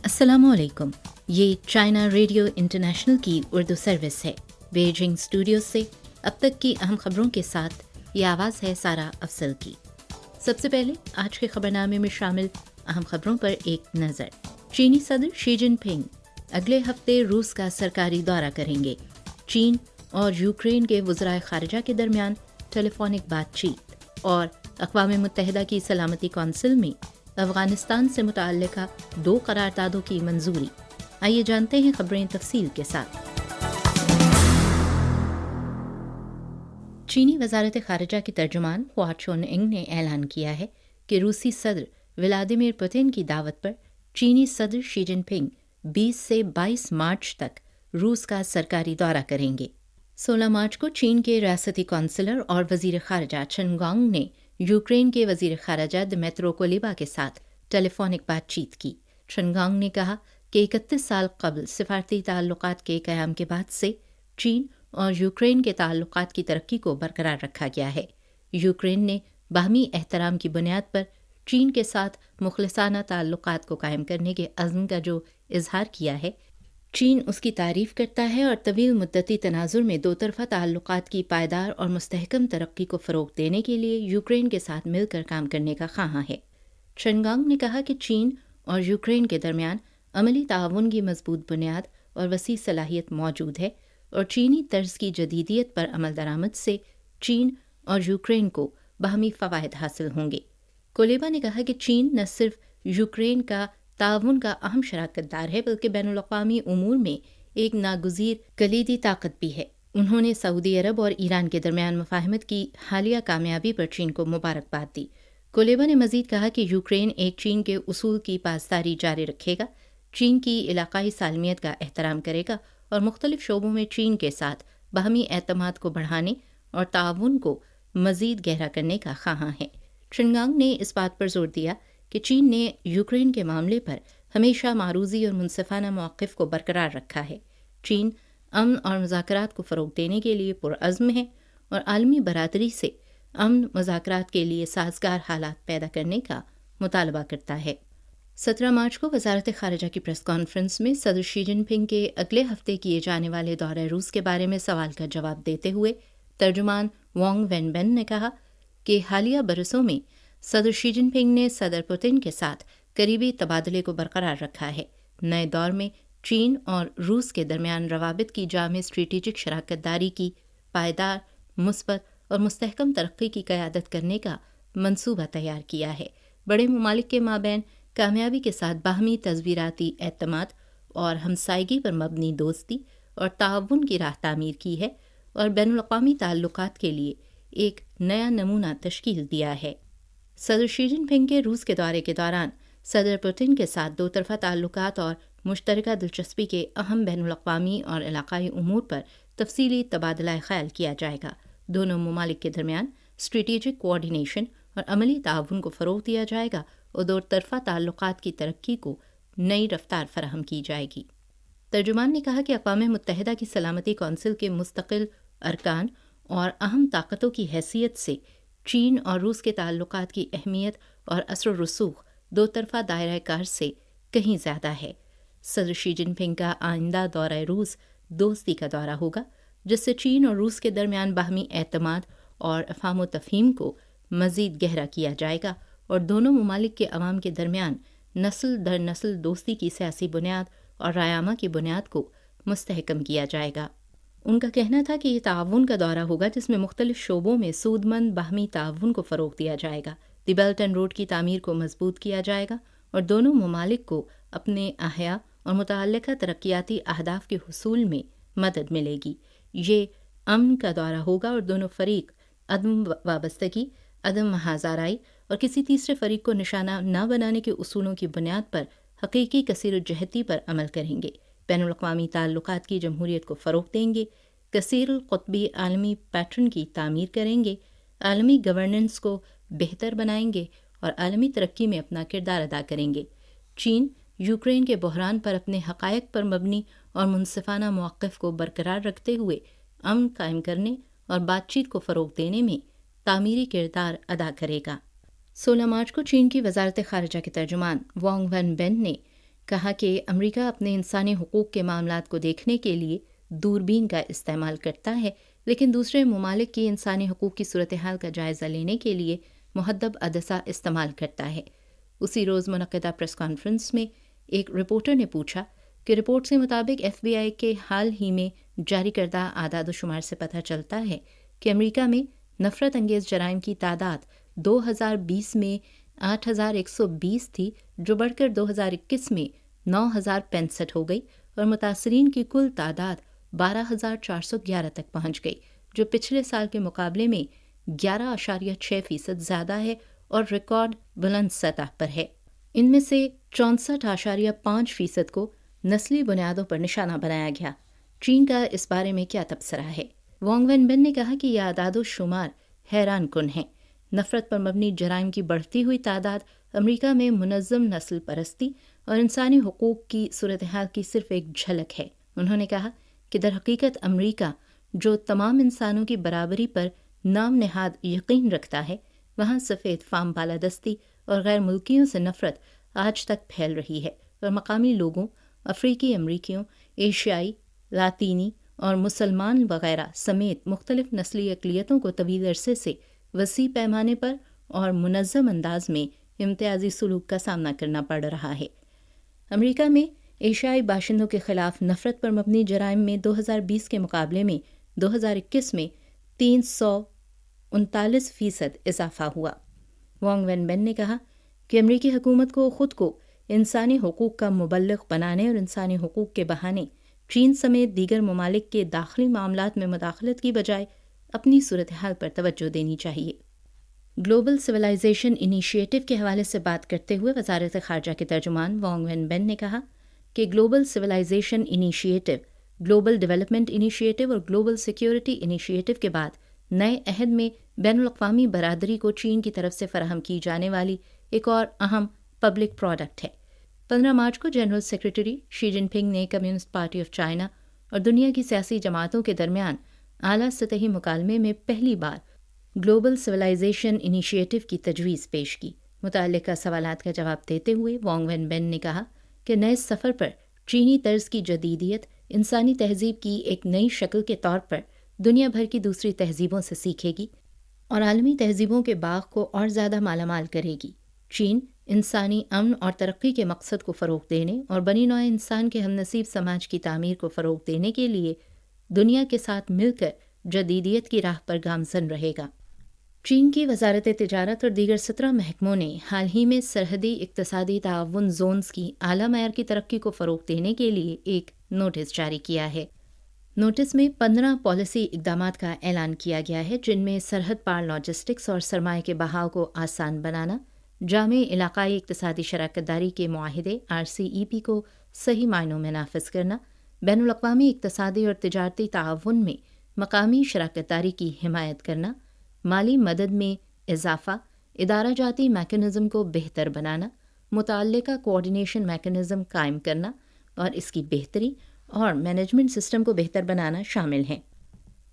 अस्सलामुअलैकुम। ये China radio international की उर्दू सर्विस है। बेजिंग स्टूडियो से अब तक की अहम खबरों के साथ ये आवाज़ है सारा अफसल की। सबसे पहले आज के खबरनामे में शामिल अहम खबरों पर एक नज़र। चीनी सदर शी जिनपिंग अगले हफ्ते रूस का सरकारी दौरा करेंगे। चीन और यूक्रेन के वज़राए ख़ारिजा के दरमियान टेलीफोनिक बातचीत और अक़वाम मुत्तहिदा की सलामती कौंसिल में अफ़गानिस्तान से मुतअल्लिक़ा 2 करारदादों की मंजूरी। आइए जानते हैं खबरें तफसील के साथ। चीनी वज़ारत ख़ारिजा की तर्जुमान हुआ चुनयिंग ने ऐलान किया है कि रूसी सदर व्लादिमीर पुतिन की दावत पर चीनी सदर शी जिनपिंग 20 से 22 मार्च तक रूस का सरकारी दौरा करेंगे। 16 मार्च को चीन के रियासती कौंसलर और वज़ीर ख़ारिजा चेन गांग ने यूक्रेन के वज़ीर ख़ारिजा दिमित्रो कुलेबा के साथ टेलीफोनिक बातचीत की। चेन गांग ने कहा कि 31 साल कबल सिफारती ताल्लुकात के क़याम के बाद से चीन और यूक्रेन के ताल्लुकात की तरक्की को बरकरार रखा गया है। यूक्रेन ने बाहमी एहतराम की बुनियाद पर चीन के साथ मुखलिसाना ताल्लुकात को कायम करने के अज़्म का जो इजहार किया है, चीन उसकी तारीफ़ करता है और तवील मुद्दती तनाजुर में दो तरफ़ा ताल्लुकात की पायदार और मुस्तहकम तरक्की को फ़रोग़ देने के लिए यूक्रेन के साथ मिलकर काम करने का ख़्वाहां है। चेन गांग ने कहा कि चीन और यूक्रेन के दरमियान अमली ताउन की मजबूत बुनियाद और वसी सलाहियत मौजूद है और चीनी तर्ज की जदीदियत पर अमल दरामद से चीन और यूक्रेन को बाहमी फ़वाइद हासिल होंगे। कुलेबा ने कहा कि चीन न सिर्फ यूक्रेन का ताउन का अहम शराकतदार है बल्कि बैनुल अक़वामी उमूर में एक नागुज़ीर कलीदी ताकत भी है। उन्होंने सऊदी अरब और ईरान के दरमियान मुफ़ाहमत की हालिया कामयाबी पर चीन को मुबारकबाद दी। कुलेबा ने मज़ीद कहा कि यूक्रेन एक चीन के उसूल की पासदारी जारी रखेगा, चीन की इलाक़ाई सालमियत का एहतराम करेगा और मुख्तलिफ शोबों में चीन के साथ बाहमी एतमाद को बढ़ाने और ताउन को मज़ीद गहरा करने का ख़्वाहां है। चेन गांग ने इस बात पर जोर दिया कि चीन ने यूक्रेन के मामले पर हमेशा मारूज़ी और मुनसिफ़ाना मौक़िफ़ को बरकरार रखा है। चीन अमन और मुज़ाकरात को फ़रोग़ देने के लिए पुरअज़्म है और आलमी बरादरी से अमन मुज़ाकरात के लिए साज़गार हालात पैदा करने का मुतालबा करता है। 17 मार्च को वज़ारत ख़ारिजा की प्रेस कॉन्फ्रेंस में सदर शी जिनपिंग के अगले हफ्ते किए जाने वाले दौरे रूस के बारे में सवाल का जवाब देते हुए तर्जुमान वांग वेनबेन ने कहा कि हालिया बरसों में सदर शी जिनपिंग ने सदर पुतिन के साथ करीबी तबादले को बरकरार रखा है। नए दौर में चीन और रूस के दरमियान रवाबित की जामे स्ट्रेटेजिक शराकतदारी की पायदार, मुस्बत और मुस्तहकम तरक्की की क़यादत करने का मंसूबा तैयार किया है। बड़े ममालिक के माबैन कामयाबी के साथ बाहमी तज़वीराती एतमाद और हमसायगी पर मबनी दोस्ती और ताउन की राह तामीर की है और बैनुल अक़वामी ताल्लुकात के लिए एक नया नमूना तश्कील दिया है। सदर शी जिनपिंग के रूस के दौरे के दौरान सदर पुतिन के साथ दो तरफ़ा ताल्लुकात और मुश्तरका दिलचस्पी के अहम बैनुल अक़वामी और इलाक़ाई उमूर पर तफसीली तबादला ख़याल किया जाएगा। दोनों ममालिक के दरमियान स्ट्रेटेजिक कोऑर्डिनेशन और अमली ताउन को फ़रोग़ दिया जाएगा और दो तरफ़ा ताल्लुकात की तरक्की को नई रफ्तार फराहम की जाएगी। तर्जुमान ने कहा कि अक़वाम मुत्तहिदा की सलामती कौंसिल के मुस्तक़िल अरकान और अहम ताकतों की हैसियत से चीन और रूस के ताल्लुकात की अहमियत और असर रसूख दो तरफ़ा दायरा कार से कहीं ज़्यादा है। सदर शी जिनपिंग का आइंदा दौरा रूस दोस्ती का दौरा होगा जिससे चीन और रूस के दरमियान बाहमी एतमाद और अफ़ाम तफ़हीम को मज़ीद गहरा किया जाएगा और दोनों ममालिक के अवाम के दरमियान नस्ल दर नस्ल दोस्ती की सियासी बुनियाद और रायामा की बुनियाद को मुस्तहकम किया जाएगा। उनका कहना था कि ये ताउन का दौरा होगा जिसमें मुख्तलिफ शोबों में सूदमंद बाहमी ताउन को फ़रोग़ दिया जाएगा। द बेल्ट एंड रोड की तामीर को मजबूत किया जाएगा और दोनों ममालिक को अपने अहया और मुतअल्लिक़ा तरक्याती अहदाफ के हुसूल में मदद मिलेगी। ये अमन का दौरा होगा और दोनों फ़रीक अदम वाबस्तगी, अदम महाज़ाराई और किसी तीसरे फ़रीक को निशाना न बनाने के उसूलों की बुनियाद पर हकीकी कसीर जहती पर अमल करेंगे। बैनुल अक़वामी ताल्लुकात की जमहूरियत को फ़रोग़ देंगे, कसीर क़ुत्बी आलमी पैटर्न की तामीर करेंगे, आलमी गवर्नेंस को बेहतर बनाएंगे और आलमी तरक्की में अपना किरदार अदा करेंगे। चीन यूक्रेन के बहरान पर अपने हक़ायक़ पर मबनी और मुनसिफ़ाना मौक़िफ़ को बरकरार रखते हुए अमन कायम करने और बातचीत को फ़रोग़ देने में तामीरी किरदार अदा करेगा। 16 मार्च को चीन की वज़ारत ख़ारिजा के तर्जुमान वांग वेनबेन ने کہا کہ امریکہ اپنے انسانی حقوق کے معاملات کو دیکھنے کے لیے دوربین کا استعمال کرتا ہے، لیکن دوسرے ممالک کی انسانی حقوق کی صورتحال کا جائزہ لینے کے لیے مہذب عدسہ استعمال کرتا ہے۔ اسی روز منعقدہ پریس کانفرنس میں ایک رپورٹر نے پوچھا کہ رپورٹ کے مطابق ایف بی آئی کے حال ہی میں جاری کردہ اعداد و شمار سے پتہ چلتا ہے کہ امریکہ میں نفرت انگیز جرائم کی تعداد 2020 میں 8,120 تھی، جو بڑھ کر 2021 میں 9,065 ہو گئی اور متاثرین کی کل تعداد 12,411 تک پہنچ گئی، جو پچھلے سال کے مقابلے میں 11.6% زیادہ ہے اور ریکارڈ بلند سطح پر ہے۔ ان میں سے 64.5% کو نسلی بنیادوں پر نشانہ بنایا گیا۔ چین کا اس بارے میں کیا تبصرہ ہے؟ وانگ وین بین نے کہا کہ یہ اعداد و شمار حیران کن ہیں۔ نفرت پر مبنی جرائم کی بڑھتی ہوئی تعداد امریکہ میں منظم نسل پرستی اور انسانی حقوق کی صورتحال کی صرف ایک جھلک ہے۔ انہوں نے کہا کہ در حقیقت امریکہ جو تمام انسانوں کی برابری پر نام نہاد یقین رکھتا ہے، وہاں سفید فام بالادستی اور غیر ملکیوں سے نفرت آج تک پھیل رہی ہے اور مقامی لوگوں، افریقی امریکیوں، ایشیائی، لاطینی اور مسلمان وغیرہ سمیت مختلف نسلی اقلیتوں کو طویل عرصے سے وسیع پیمانے پر اور منظم انداز میں امتیازی سلوک کا سامنا کرنا پڑ رہا ہے۔ امریکہ میں ایشیائی باشندوں کے خلاف نفرت پر مبنی جرائم میں 2020 کے مقابلے میں 2021 میں 339% اضافہ ہوا۔ وانگ وین بین نے کہا کہ امریکی حکومت کو خود کو انسانی حقوق کا مبلغ بنانے اور انسانی حقوق کے بہانے چین سمیت دیگر ممالک کے داخلی معاملات میں مداخلت کی بجائے اپنی صورتحال پر توجہ دینی چاہیے۔ گلوبل سویلائزیشن انیشیٹو کے حوالے سے بات کرتے ہوئے وزارت خارجہ کے ترجمان وانگ وین بین نے کہا کہ global civilization initiative, global development initiative اور گلوبل سیکیورٹی انیشیٹو کے بعد نئے عہد میں بین الاقوامی برادری کو چین کی طرف سے فراہم کی جانے والی ایک اور اہم پبلک پروڈکٹ ہے۔ 15 مارچ کو جنرل سیکریٹری شی جن پنگ نے کمیونسٹ پارٹی آف چائنا اور دنیا کی سیاسی جماعتوں کے درمیان اعلیٰ سطحی مکالمے میں پہلی بار گلوبل سویلائزیشن انیشیٹو کی تجویز پیش کی۔ متعلقہ سوالات کا جواب دیتے ہوئے وانگ وین بین نے کہا کہ نئے سفر پر چینی طرز کی جدیدیت انسانی تہذیب کی ایک نئی شکل کے طور پر دنیا بھر کی دوسری تہذیبوں سے سیکھے گی اور عالمی تہذیبوں کے باغ کو اور زیادہ مالا مال کرے گی۔ چین انسانی امن اور ترقی کے مقصد کو فروغ دینے اور بنی نوع انسان کے ہم نصیب سماج کی تعمیر کو فروغ دینے کے لیے دنیا کے ساتھ مل کر جدیدیت کی راہ پر گامزن رہے گا۔ چین کی وزارت تجارت اور دیگر 17 محکموں نے حال ہی میں سرحدی اقتصادی تعاون زونز کی اعلیٰ معیار کی ترقی کو فروغ دینے کے لیے ایک نوٹس جاری کیا ہے۔ نوٹس میں 15 پالیسی اقدامات کا اعلان کیا گیا ہے، جن میں سرحد پار لاجسٹکس اور سرمایہ کے بہاؤ کو آسان بنانا، جامع علاقائی اقتصادی شراکت داری کے معاہدے RCEP کو صحیح معنوں میں نافذ کرنا، بین الاقوامی اقتصادی اور تجارتی تعاون میں مقامی شراکت داری کی حمایت کرنا، مالی مدد میں اضافہ، ادارہ جاتی میکانزم کو بہتر بنانا، متعلقہ کوآرڈینیشن میکانزم قائم کرنا اور اس کی بہتری اور مینجمنٹ سسٹم کو بہتر بنانا شامل ہیں۔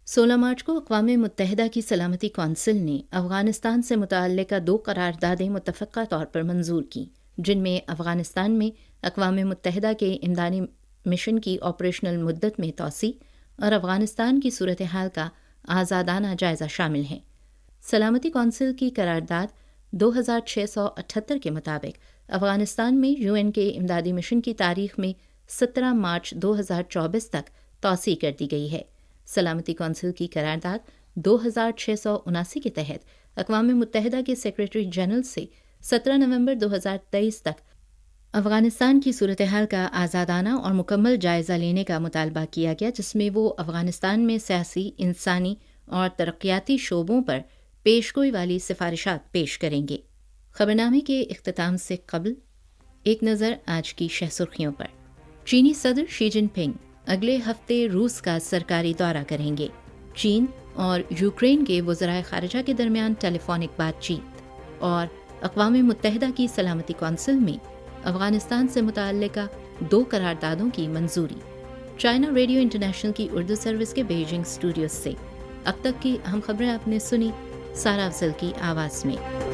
16 مارچ کو اقوام متحدہ کی سلامتی کونسل نے افغانستان سے متعلقہ 2 قراردادیں متفقہ طور پر منظور کیں، جن میں افغانستان میں اقوام متحدہ کے امدادی مشن کی آپریشنل مدت میں توسیع اور افغانستان کی صورتحال کا آزادانہ جائزہ شامل ہیں۔ سلامتی کونسل کی قرارداد 2678 کے مطابق افغانستان میں UN کے امدادی مشن کی تاریخ میں 17 مارچ 2024 تک توسیع کر دی گئی ہے۔ سلامتی کونسل کی قرارداد 2679 کے تحت اقوام متحدہ کے سیکریٹری جنرل سے 17 نومبر 2023 تک افغانستان کی صورتحال کا آزادانہ اور مکمل جائزہ لینے کا مطالبہ کیا گیا، جس میں وہ افغانستان میں سیاسی، انسانی اور ترقیاتی شعبوں پر پیشگوئی والی سفارشات پیش کریں گے۔ خبرنامے کے اختتام سے قبل ایک نظر آج کی شہ سرخیوں پر۔ چینی صدر شی جن پنگ اگلے ہفتے روس کا سرکاری دورہ کریں گے۔ چین اور یوکرین کے وزرائے خارجہ کے درمیان ٹیلی فونک بات چیت، اور اقوام متحدہ کی سلامتی کونسل میں افغانستان سے متعلقہ 2 قراردادوں کی منظوری۔ چائنا ریڈیو انٹرنیشنل کی اردو سروس کے بیجنگ اسٹوڈیوز سے اب تک کی اہم خبریں آپ نے سنی سارا افضل کی آواز میں۔